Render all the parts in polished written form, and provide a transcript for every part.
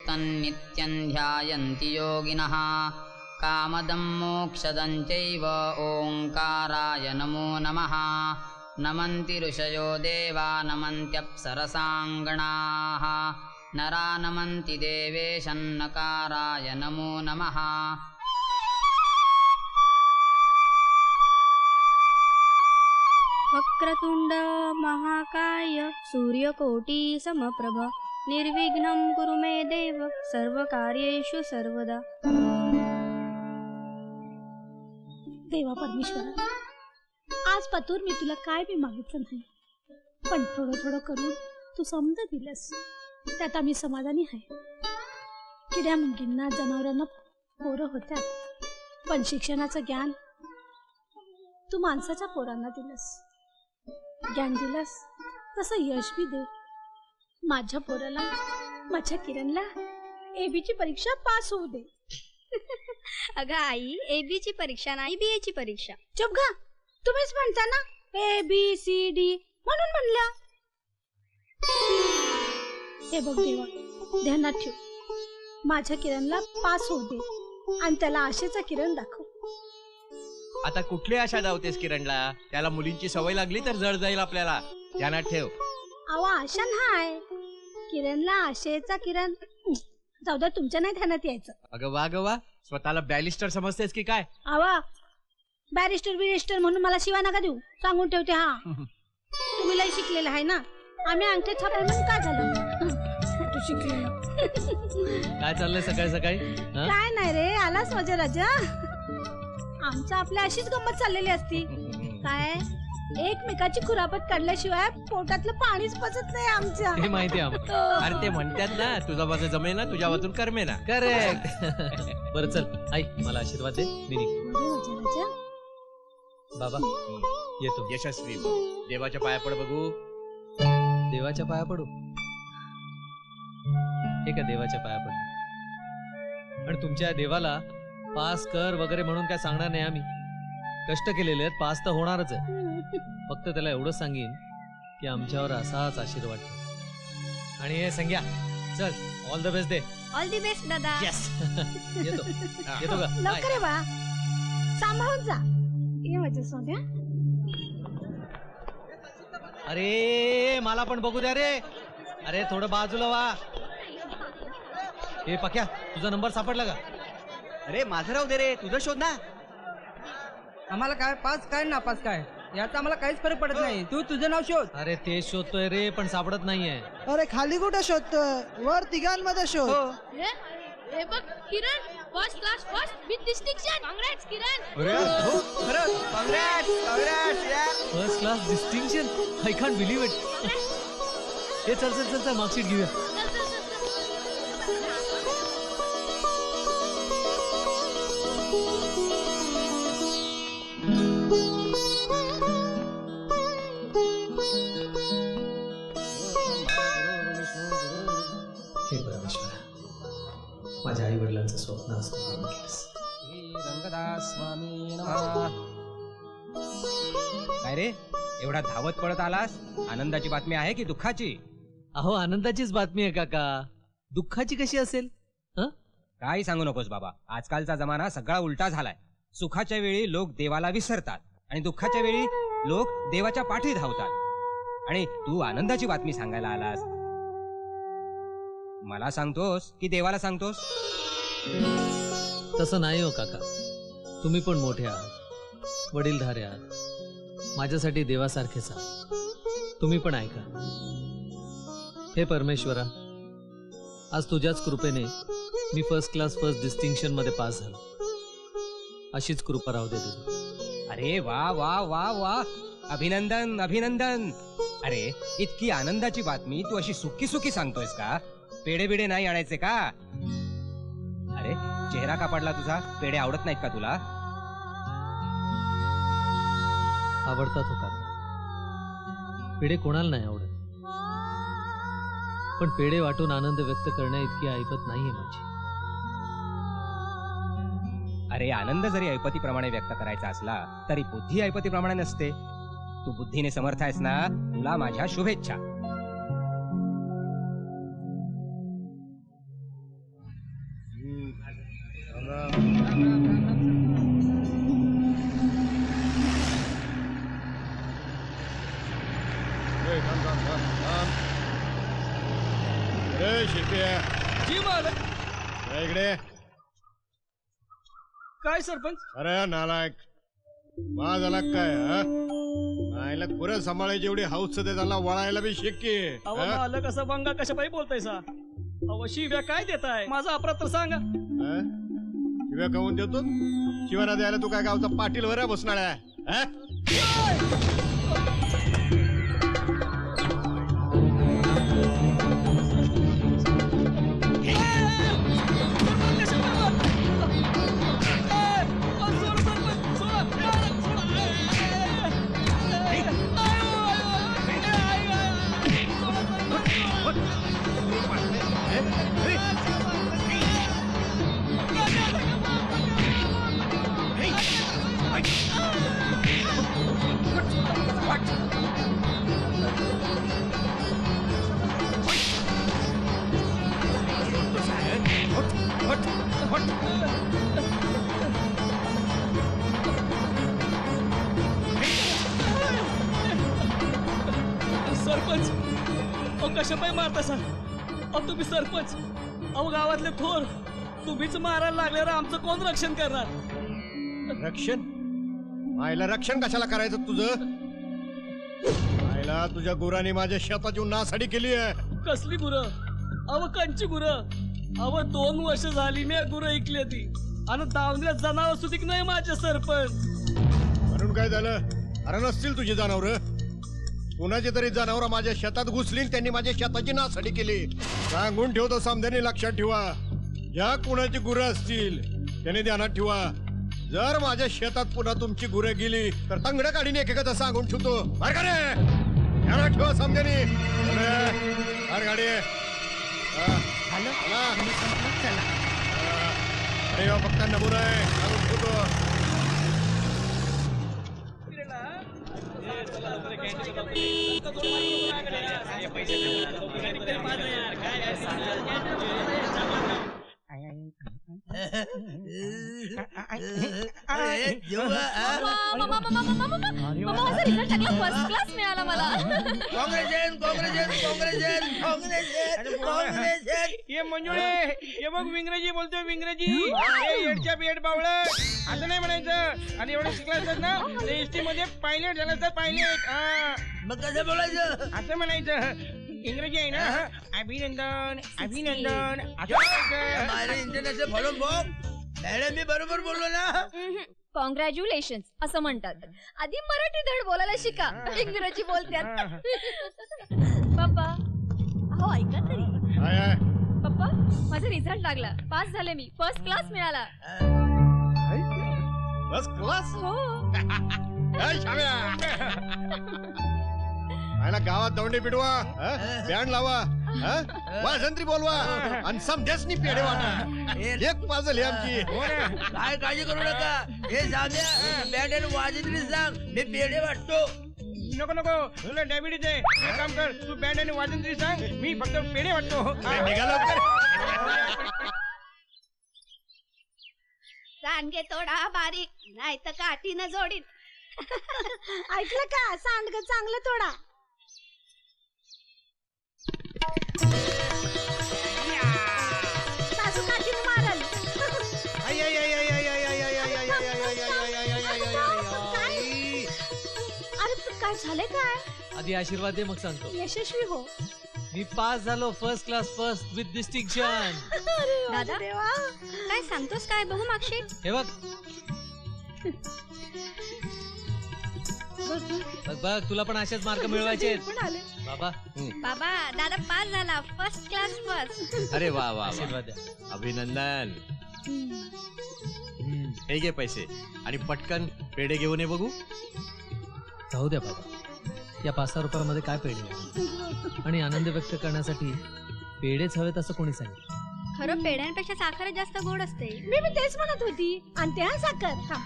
तन्नित्यं ध्यायन्ति योगिनः कामदं मोक्षदं चैव ओंकाराय नमो नमः नमन्ति ऋषयो देवा नमन्त्यप्सरसाङ्गणाः नरा नमन्ति देवेशन्नकाराय नमो नमः। वक्रतुंड महाकाय सूर्यकोटि समप्रभ निर्विघ्नं कुरु मे देव सर्वकार्येषु सर्वदा। देवा परमेश्वरा, आज पातूर मी तुला काय बी मागितलं नाही, पण थोडं थोडं करून तू समज दिलंस, त्यात आम्ही समाधानी आहे. किड्या मुंगींना जनावरांना पोरं होत्यात, पण शिक्षणाचं ज्ञान तू माणसाच्या पोरांना दिलंस. ज्ञान दिलंस तसं यश बी दे. माझ्या पोराला, माझ्या किरणला एबीची परीक्षा पास होऊ दे. अगं आई, एबीची परीक्षा नाही बीएची परीक्षा. चुप गा, तुम्हीच म्हणता ना ABCD म्हणून म्हणलं. हे बघ देवा, ध्यानात ठेव, माझ्या किरणला पास होऊ दे आणि त्याला आशेचा किरण दाखव. आता कुठली आशा दावतेस किरणला? त्याला मुलींची सवय लागली तर जड जाईल आपल्याला, ध्यानात ठेव. आवा आशा नाही, किरणला आशेचा किरण. जाऊ द्या, तुमच्या नाही ध्यानात यायचं. अगं वा ग वा, स्वतःला बॅलिस्टर समजतेस की काय? आवा बॅरिस्टर बिरिस्टर म्हणून मला शिवा नका देऊ, सांगून ठेवते. हा तुम्ही लय शिकलेलं आहे ना, आम्ही अंगठे छापले म्हणून काय झालं? तू शिकलेलं. काय चाललंय सकाळी सकाळी? काय नाही रे, आलास माझ्या राजा. आमचं आपल्या अशीच गंमत चाललेली असती. काय एकमेकाची खुरापत काढल्याशिवाय पोटातलं पाणीच पचत नाही आमच्या. हे माहिती आहे. अरे ते म्हणतात ना, तुझा बाजू जमे ना, तुझ्या बाजून करमे ना. करेक्ट. बरं चल आई, मला आशीर्वाद दे. मी निघतो. बाबा येतो. यशस्वी देवाच्या पाया पड बघू. देवाच्या पाया पडू? हे का देवाच्या पाया पड? आणि तुमच्या देवाला पास कर वगैरे म्हणून काय सांगणार नाही आम्ही. कष्ट केलेले आहेत, पास तर होणारच आहे. फक्त त्याला एवढं सांगेन की आमच्यावर असाच आशीर्वाद ठेव. आणि हे संग्या, चल all the best they. All the best दादा. यस. येतो येतो का? लवकर ये बा, सांभाळून जा. ये माझ्या सोन्या. अरे मला पण बघू द्या रे. अरे थोडं बाजूला वा. हे पक्या, तुझा नंबर सापडला का? अरे माझं राहू दे रे, तुझं शोध ना. आम्हाला काय पास काय नापास काय याचा आम्हाला काहीच फरक पडत नाही. तू तुझं नाव शोध. अरे ते शोधतोय रे, पण सापडत नाहीये. अरे खाली कुठे शोधतोय? वर तिघांमध्ये शोध. हे बघ Kiran, first class, first with distinction. Congrats Kiran. अरे खरंच काँग्रेट्स काँग्रेट्स यार. First class distinction. I can't believe it. हे चल चल चल चल, मार्कशीट घेऊया. हे परमेश्वरा, माझ्या आई वडिलांचं स्वप्न असतं. रंगदास स्वामी नमः. काय रे एवढा धावत पडत आलास? आनंदाची बातमी आहे की दुःखाची? अहो आनंदाचीच बातमी आहे काका. दुःखाची कशी असेल? काही सांगू नकोस बाबा, आजकालचा जमाना सगळा उलटा झालाय. सुखाच्या वेळी लोक देवाला विसरतात आणि दुःखाच्या वेळी लोक देवाच्या पाठी धावतात. आणि तू आनंदाची बातमी सांगायला आलास. मला सांगतोस की देवाला सांगतोस? तसं नाही हो काका, तुम्ही पण मोठे आहात, वडीलधारे आहात, माझ्यासाठी देवासारखेच आहात. तुम्ही पण ऐका. हे परमेश्वरा, आज तुझ्याच कृपेने मी फर्स्ट क्लास फर्स्ट डिस्टिंक्शन मध्ये पास झालो. अशीच कृपा राहू दे तुझी. अरे वा वा वा वा, अभिनंदन अभिनंदन. अरे इतकी आनंदाची बातमी तू अशी सुखी सुखी सांगतोयस का? पेढे बिडे नाही आणायचे का? अरे चेहरा का पडला तुझा? पेढे आवडत नाहीत का तुला? आवडतात हो काका, पेढे कोणाला नाही आवडत. पण पेढे वाटून आनंद व्यक्त करण्या इतकी ऐपत नाहीये माझी. अरे आनंद जरी ऐपतीप्रमाणे व्यक्त करायचा असला तरी बुद्धी ऐपतीप्रमाणे नसते. तू बुद्धीने समर्थ आहेस ना, तुला माझ्या शुभेच्छा. जी मालक. इकडे काय सरपंच? अरे नालायक झाला काय आईला पुरं सांभाळायची एवढी हौस ते त्याला वळायला बी शक्य अहो मालक असं बंगा कशा पायी बोलतायसा? अहो शिव्या काय देताय? माझा अपराध तर सांगा. शिव्या काऊन देतो? शिवाना द्यायला तू काय गावचा पाटील वर बसणार आहे? सरपंच अहो कशा पायी मारतासा? अहो तुम्ही सरपंच, अहो गावातले थोर, तुम्हीच मारायला लागल्यावर आमचं कोण रक्षण करणार? रक्षण? आईला रक्षण कशाला करायचं तुझं? आईला तुझ्या गुरांनी माझ्या शेताची नासाडी केली आहे. कसली गुरं? अव कंची गुरं? अव 2 वर्ष झाली मी गुरं ऐकली ती आणि दावणीला जनावर सुधिक नाही माझे सरपंच. म्हणून काय झालं? अरे नसतील तुझी जनावर. कुणाची तरी जनावर माझ्या शेतात घुसली, त्यांनी माझ्या शेताची नासाडी केली. सांगून ठेवतो समजाने, लक्षात ठेवा. ज्या कुणाची गुरं असतील त्याने ध्यानात ठेवा. जर माझ्या शेतात पुन्हा तुमची गुरं गेली तर तंगडं काढीन एकेकाचं सांगून ठेवतो. बरं का रे? ध्यानात ठेवा समजाने. गाडी अरे फक्त नमुना आहे, सांगून ठेवतो. फर्स्ट क्लास मिळाला मला. ये मंजुळे, ये बघ विंग्रजी बोलतोय, विंग्रजी. येडच्या बेड बावळ असं नाही म्हणायचं. आणि एवढं शिकलायचं ना एसटी मध्ये पायलट झालं तर पायलट. मग कसं बोलायचं? असं म्हणायचं. इंग्रजी आहे ना. अभिनंदन अभिनंदन इंटरनॅशनल फॉलो मॅडम मी बरोबर बोललो ना. कॉंग्रॅच्युलेशन असं म्हणतात. आधी मराठी धड बोलायला शिका, इंग्रजी बोलत्यात. पप्पा अहो ऐका तरी. पप्पा माझा रिझल्ट लागला, पास झाले मी, फर्स्ट क्लास मिळाला. First class? हो. आयला गावात दौंडी पिटवा, बँड लावा, वाजंत्री बोलवा आणि समध्यासनी पेढे वाटा. एक पाजल हे आमची. काय काळजी करू नका. हे जाम्या बँड आणि वाजंत्री सांग, मी पेढे वाटतो. नको नको, तुला डायबिटीज आहे. एक काम कर, तू बँड आणि वाजंत्री सांग, मी फक्त पेढे वाटतो. निघालो. सांडगे तोडा बारीक, नाही तर काठीनं जोडीन. ऐकलं का? सांडग चांगलं तोडा. सासू काठीनं मारल. अरे काय झाले काय? आधी आशीर्वाद दे, मग सांगतो. यशस्वी हो. मी पास झालो, first class, first with distinction. दादा काय सांगतोस? काय बघू मागशी. हे बघ बघ बघ, तुला पण असेच मार्क मिळवायचे बाबा. बाबा दादा पास झाला, फर्स्ट क्लास फर्स्ट. अरे वा वा, आशीर्वाद द्या. अभिनंदन. हे घे पैसे आणि पटकन पेढे घेऊन ये बघू. जाऊ द्या बाबा, या 5-6 रुपयामध्ये काय पेढे आहे? आणि आनंद व्यक्त करण्यासाठी पेढेच हवेत असं कोणी सांगितलं? खरं पेढ्यांपेक्षा साखर जास्त गोड असते. मी तेच म्हणत होती. आणि त्या साखर थांब.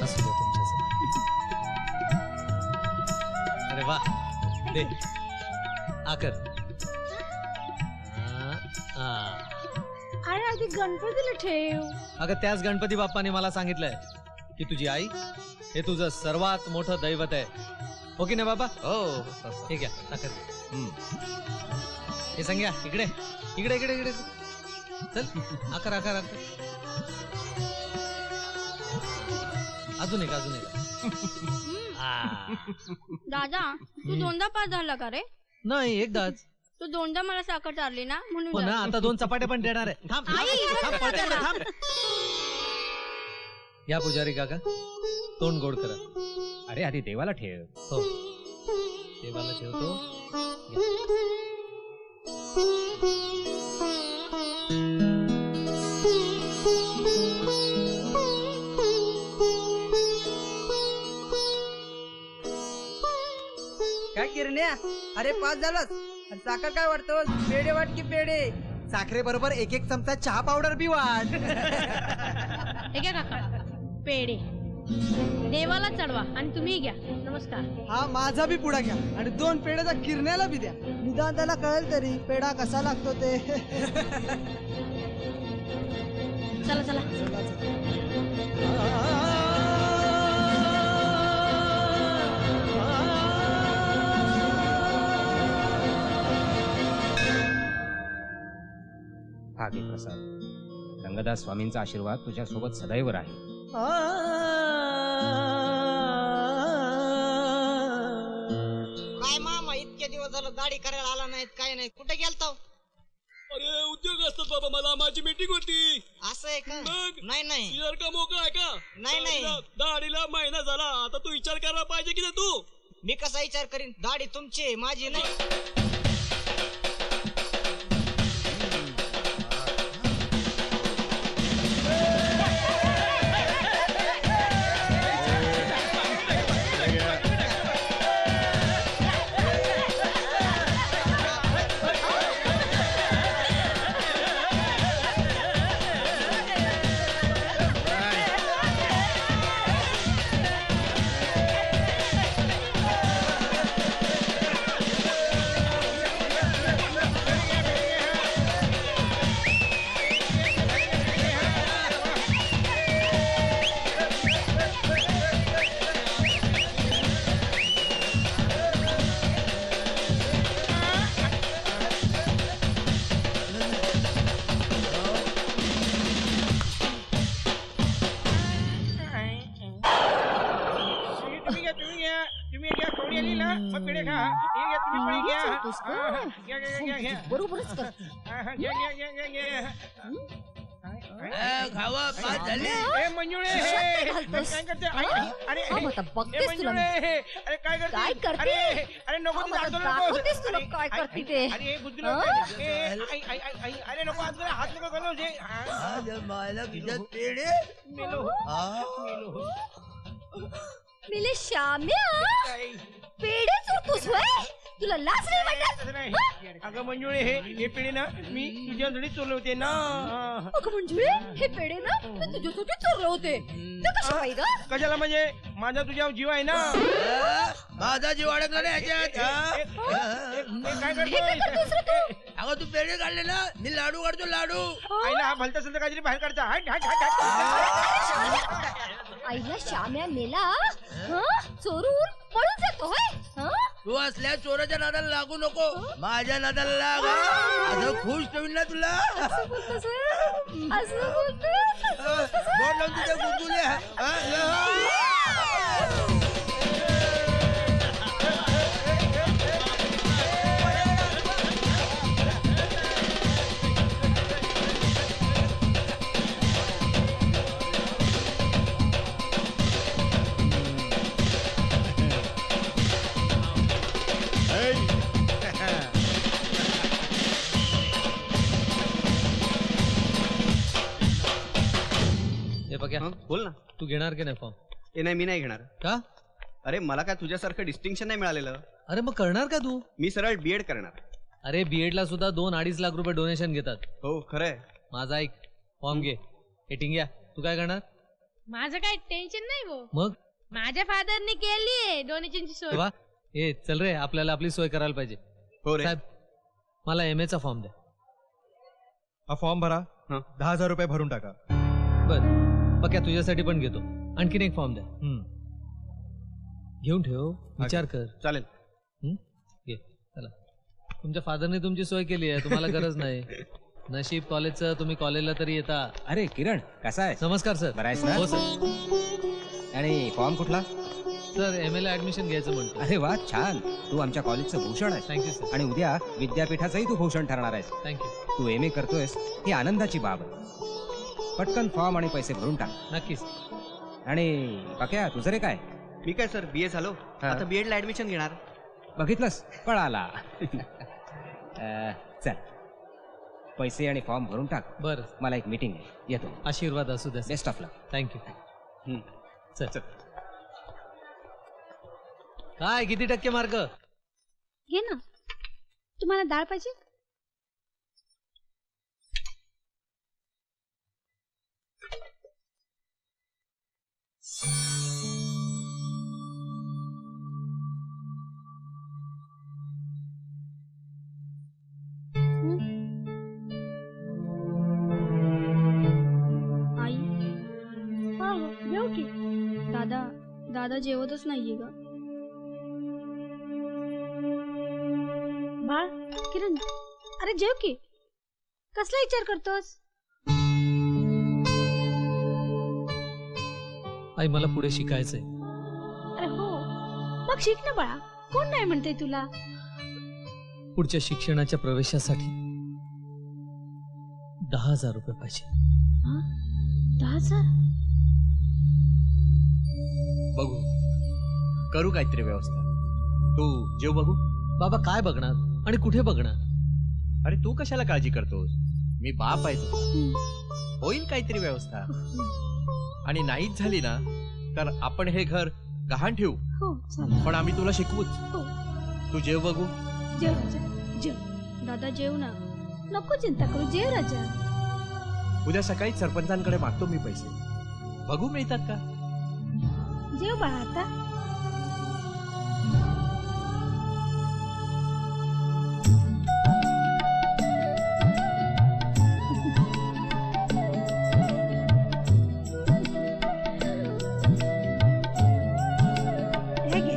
असू द्या तुमच्यासाठी. वा दे आकर अरे आधी गणपतीला ठेव. अगं त्याच गणपती बाप्पाने मला सांगितलंय की तुझी आई हे तुझं सर्वात मोठं दैवत आहे. हो की नाही बाबा? हो ठीक आहे आकर. हे सांग्या इकडे इकडे इकडे इकडे चल आकर आकर आकर. अजून एक अजून एक. दादा तू दोनदा पास झाला का रे? नाही एकदाच. तू दोनदा मला साखर चारली ना म्हणून हो ना जास्त. आता 2 चपाट्या पण देणार आहे. थांब थांब, आई, थांब, पळते पुढे, थांब. या पुजारी काका तोंड गोड करा. अरे आधी देवाला ठेव. हो देवाला ठेवतो. काय किरण्या, अरे पास झालास. साखर काय वाटतो? पेढे वाट की पेढे? साखरे बरोबर एक एक चमचा चहा पावडर बी वाट. हे घ्या काका पेढे देवाला चढवा आणि तुम्ही घ्या. नमस्कार. हा माझा बी पुडा घ्या आणि 2 पेढ्याचा किरण्याला बी द्या. निदान त्याला कळेल तरी पेढा कसा लागतो ते. चला चला. हा घे प्रसाद. रंगदास स्वामींचा आशीर्वाद तुझ्या सोबत सदैव राहील. काय मामा इतके दिवस झालं दाढी करायला आला नाहीत, काय नाही, कुठे गेलता? अरे उद्योग असतात बाबा, मला माझी मीटिंग होती. असं आहे का? मग? नाही नाही जर का मोकळा आहे का? नाही, नाही. दाढीला महिना झाला, आता तू विचार करायला पाहिजे की नाही तू? मी कसा विचार करीन? दाढी तुमची आहे, माझी नाही. तुम्ही घ्या कोणी आली ना मग पेढे खा. हे घ्या तुम्ही पण घ्या. होतोस का? हा, घ्या घ्या घ्या घ्या. बरोबरच कर. हा, घ्या घ्या घ्या घ्या घ्या. खावा पाच झाले. ए मंजुळे हे काय करते? अरे हा, मग आता ए बघतेस तुला मी. मंजुळे अरे काय करते? काय करते? अरे अरे नको हा, तू मग हात आता नको. दाखवतेस तुला अरे, काय अरे, करते ते. अरे गुद्दू हा? नको. अरे नको हात नको घालू जे. मला तुझ्यात पेढे. मेलो मेलो. मिले श्याम्या काय? पेढे चोरतोस होय? तुला लाज नाही वाटत? तसं नाही. अगं मंजुळे हे पेढे ना मी तुझ्यासाठी चोरले होते ना. अगं मंजुळे हे पेढे ना मी तुझ्यासाठी चोरले होते. ते कशा पाहिजे गं? कशाला म्हणजे माझा तुझ्यावर जीव आहे ना. माझा जीव अडकला नाही याच्यात. काय हे काय करतोस रे करतो? तू? अगं तू पेढे काढले ना, मी लाडू काढतो लाडू. आईला हा भलता असेल तर काहीतरी बाहेर काढता. हट हट हट हट. आईला श्याम्या मेला हं? चोरून पळून जातो होय हं? तू असल्या चोराच्या नादाला लागू नको, माझ्या नादाला लाग. असं खुश ठेवीन ना तुला. असं बोलतोस होय? असं बोलतोस? बोट लावून तुझ्या गुदगुल्या. हे बघ्या बोल ना. तू घेणार की नाही फॉर्म? हे नाही मी नाही घेणार. का? अरे मला काय तुझ्यासारखं डिस्टिंक्शन नाही मिळालेलं. अरे मग करणार का तू? मी सरळ बीएड करणार. अरे बीएड ला सुद्धा 2-2.5 लाख रुपये डोनेशन घेतात. हो खरंय. माझा ऐक फॉर्म घे. हे टिंग्या तू काय करणार? माझं काही टेन्शन नाही भाऊ. मग माझ्या फादरने केली आहे डोनेशनची सोय. वा ए चल रे, आपल्याला आपली सोय करायला पाहिजे. हो रे. साहेब, मला MA चा फॉर्म द्या. हा फॉर्म भरा. 10,000 रुपये भरून टाका. बर बघ्या, तुझ्यासाठी पण घेतो. आणखीन एक फॉर्म द्या. घेऊन ठेव, विचार कर. चालेल. घे चला. तुमच्या फादरने तुमची सोय केली आहे, तुम्हाला गरज नाही. नशीब कॉलेजचं, तुम्ही कॉलेजला तरी येता. अरे किरण, कसा आहे? नमस्कार सर. बरा आहेस ना? हो सर. आणि फॉर्म कुठला? सर MA ला ऍडमिशन घ्यायचं म्हणतो. अरे वा, छान. तू आमच्या कॉलेजचं भूषण आहेस. Thank you sir. आणि उद्या विद्यापीठाचंही तू भूषण ठरणार आहेस. थँक्यू. तू MA करतोयस ही आनंदाची बाब आहे. पटकन फॉर्म आणि पैसे भरून टाक. नक्कीच. आणि बाक्या, तुझं रे काय? मी काय सर BA झालो, आता BEd ला ऍडमिशन घेणार. बघितलंस, कळाला. चल, पैसे आणि फॉर्म भरून टाक. बरं, मला एक मीटिंग आहे, येतो. आशीर्वाद असू द्या. Best of luck. थँक्यू. चल. काय किती टक्के मार्क? घे ना. तुम्हाला डाळ पाहिजे? आई, हो घेऊ की. दादा जेवतच नाहीये ग. बाळ, किरण, अरे जेव की. कसला विचार करतोस? आई, मला पुढे शिकायचंय. अरे हो, मग शिक ना बाळा. कोण नाही म्हणते तुला? पुढच्या शिक्षणाच्या प्रवेशासाठी 10,000 रुपये पाहिजे. 10,000? बघू, करू काहीतरी व्यवस्था. तू जेव बघू. बाबा काय बघणार आणि कुठे बघणार? अरे तू कशाला काळजी करतोस? मी बाप आहे तुझा. होईल काहीतरी व्यवस्था. आणि नाहीच झाली ना तर आपण हे घर गहाण ठेवू. हो चालेल. पण आम्ही तुला शिकवूच. हो. तू जेव बघू. जेव राजा, जेव. दादा जेव ना. नको चिंता करू, जेव राजा. उद्या सकाळी सरपंचांकडे मागतो मी पैसे. बघू मिळतात का. जेव बाळा आता. हे घे.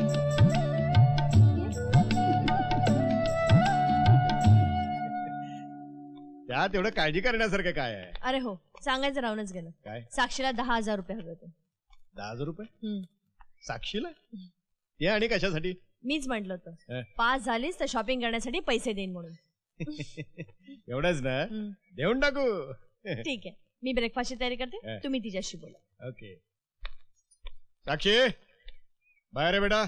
त्यात एवढं काळजी करण्यासारखं काय आहे? अरे हो, सांगायचं राहूनच गेलं. काय? साक्षीला 10,000 रुपये हवे होते. 10,000 रुपये? हम्म. साक्षीला? ते आणि कशासाठी? मीच म्हंटल होतं, हं. पास झालीस तर शॉपिंग करण्यासाठी पैसे देईन म्हणून. एवढंच ना? हम्म. देऊन टाकू. ठीक आहे, मी ब्रेकफास्टची तयारी करते, हं. तुम्ही तिच्याशी बोला. ओके. साक्षी, बाहेर आहे बेटा.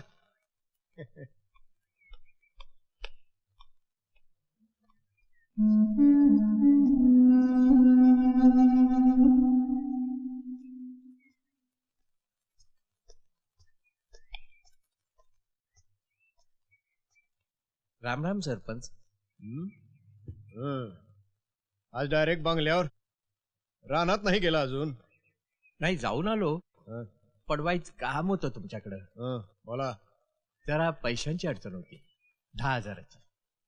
राम राम सरपंच. आज डायरेक्ट बंगल्यावर. रानात नाही गेला अजून? नाही, जाऊन आलो. हं. पडवायचं काम होतं तुमच्याकडं. बोला. जरा पैशांची अडचण होती. 10,000ची.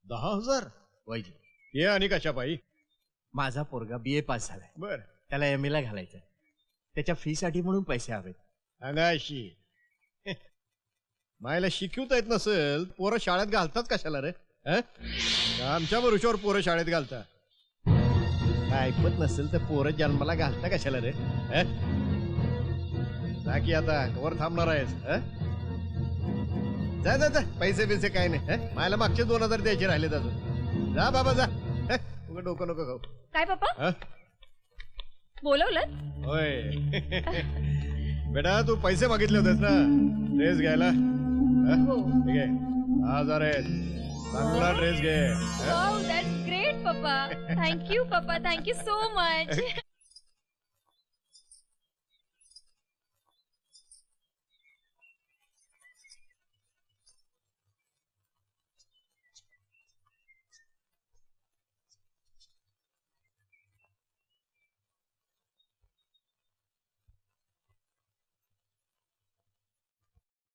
10,000? वैजी, ये आणि कशा पायी? माझा पोरगा BA पास झालाय. बर. त्याला MA ला घालायचं. त्याच्या फी साठी म्हणून पैसे हवेत. अंगाशी मायला शिकवता येत नसेल, पोरं शाळेत घालतात कशाला रे? आमच्या भरोश्यावर पोरं शाळेत घालतात. काय ऐकत नसेल तर पोरं जन्माला घालता कशाला रे? जा की आता, कवर थांबणार आहेस? जा जा जा, पैसे बिसे काय नाही. मायला मागचे 2,000 द्यायचे राहिलेत अजून. जा बाबा जा. उगा डोकं नको खाऊ. काय पप्पा, बोलवलं? होय. बेटा तू पैसे मागितले होतेस ना ड्रेस घ्यायला? हो. ठीक आहे, 10,000 आहेत. चांगला ड्रेस घे. Wow, that's great, पप्पा. Thank you, पप्पा. Thank you so much.